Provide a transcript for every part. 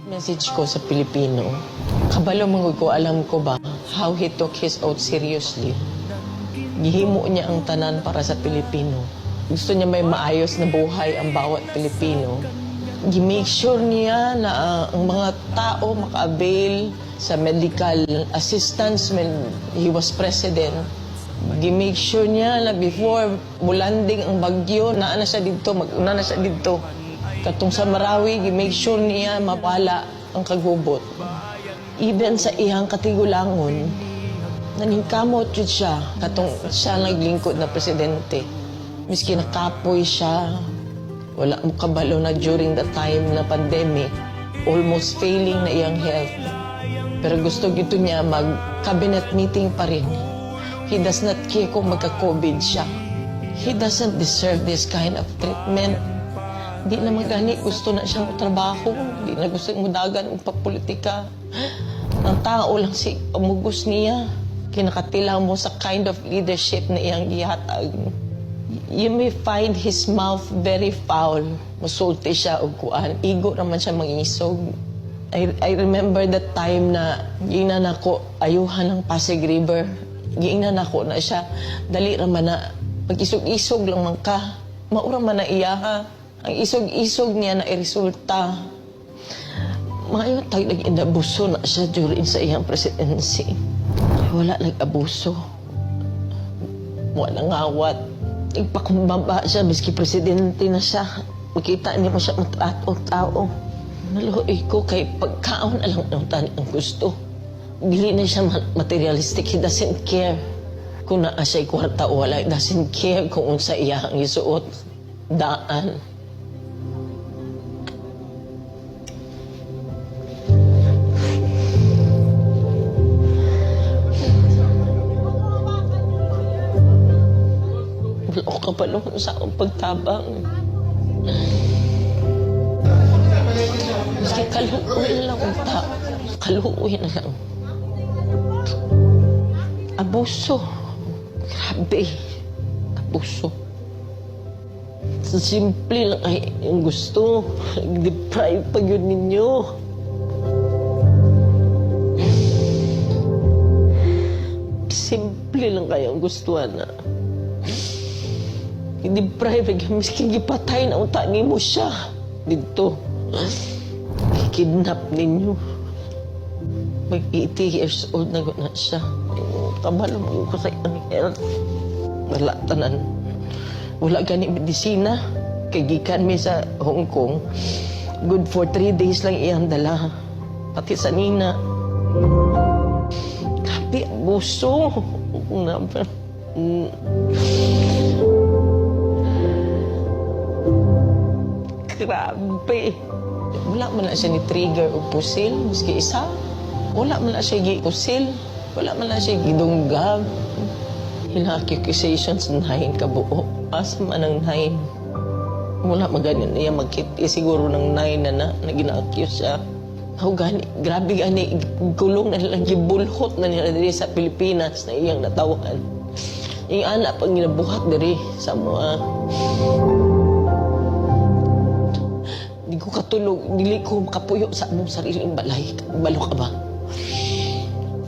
Message ko sa Pilipino, kabalo mangod ko, alam ko ba how he took his oath seriously. Gihimo niya ang tanan para sa Pilipino. Gusto niya may maayos na buhay ang bawat Pilipino. Gi-make sure niya na ang mga tao maka-avail sa medical assistance when he was president. Gi-make sure niya na before mulanding ang bagyo, naana siya dito, mag-una na siya dito. Katong sa Marawi, gi-make sure niya mawala ang kagubot. Even sa iyang katigulangon, naningkamot yun siya, katong siya naglingkod na presidente. Miski nakapoy siya, wala mo kabalo na during the time na pandemic, almost failing na iyang health. Pero gusto gito niya mag-cabinet meeting pa rin. He does not care kung magka-COVID siya. He doesn't deserve this kind of treatment. Di na magani, gusto na siyang trabaho. Di na gusto mudagan ang papolitika. Ang tao lang si amugos niya. Kinakatilang mo sa kind of leadership na iyang gihatag. You may find his mouth very foul. Masulti siya o kuan. Igo naman siya mangisog. I remember that time na giingnan ako ayuhan ng Pasig River. Giingnan ako na siya. Dali naman na pag-isog-isog lang man ka. Maura man na iya ha. Ang isog-isog niya na iresulta. Ngayon, nag-inabuso na siya during sa iyang presidency. Wala nag-abuso. Wala ngawat. Nagpakumbaba siya, miski presidente na siya. Makita niya mo siya matratong tao. Naluhoy ko kay pagkaon alang ng tani ang gusto. Dili na siya materialistic. He doesn't care kung naa siya'y kwarta o wala. He doesn't care kung unsa iya ang isuot. Daan. Wala ko kapalong sa akong pagtabang. Maski kaluoy na lang ang tao. Kaluoy na lang. Abuso. Grabe. Abuso. Simple lang ay yung gusto. Deprive pa yun ninyo. Simple lang kayo ang gustuhan na. I-deprive, miskin gipatay na utak ni mo siya. Dito. Kidnap ninyo. Mag 80 years old na guna siya. Kabalo mo ko sa iyang health. Wala tanan. Wala gani medisina. Kagikan mi sa Hong Kong. Good for 3 days lang iyang dala. Pati sa nina. Grabe, abuso. Grabe. Wala man na siya ni trigger o pusil. Miski isa. Wala man na siya gi-pusil. Wala man na siya gidunggab. Hila accusations 9 kabuo. Asa man ang 9. Wala maganin niya magkiti siguro ng 9 na gina-accuse siya. How gani, grabe gani, gulong na nilang gibulhot na nila diri sa Pilipinas na iyang natawan. Yung anak pag ginabuhat diri sa mga... Di ko katulog, dili ko makapuyo sa among sariling balay. Balo ka ba?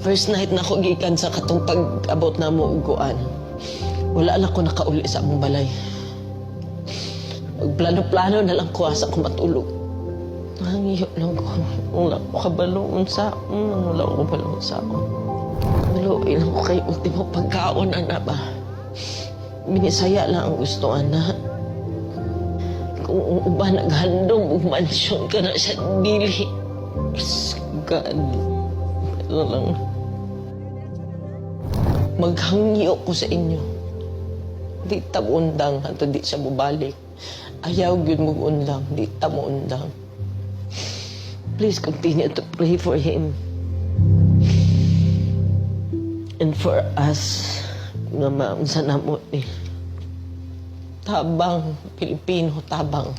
First night na ako gikan sa katong pag-abot na mo uguan. Wala lang ko nakauli sa among balay. Magplano-plano na lang ko asa ko matulog. Nangiyo lang ko. Wala ko kabalong sa wala ko kabalong sa Maluoy lang ko kay ultimo pagkaon, ana ba? Binisaya lang ang gusto, ana. Kung uba naghandong, mansyon ka na sa dili. God. Ano lang. Maghangyo ko sa inyo. Di ta mo undang, hanto di siya mubalik. Ayaw yun mo undang, di ta mo undang. Please continue to pray for him. And for us, nga maunsa na mo ni. Tabang, Pilipino, tabang.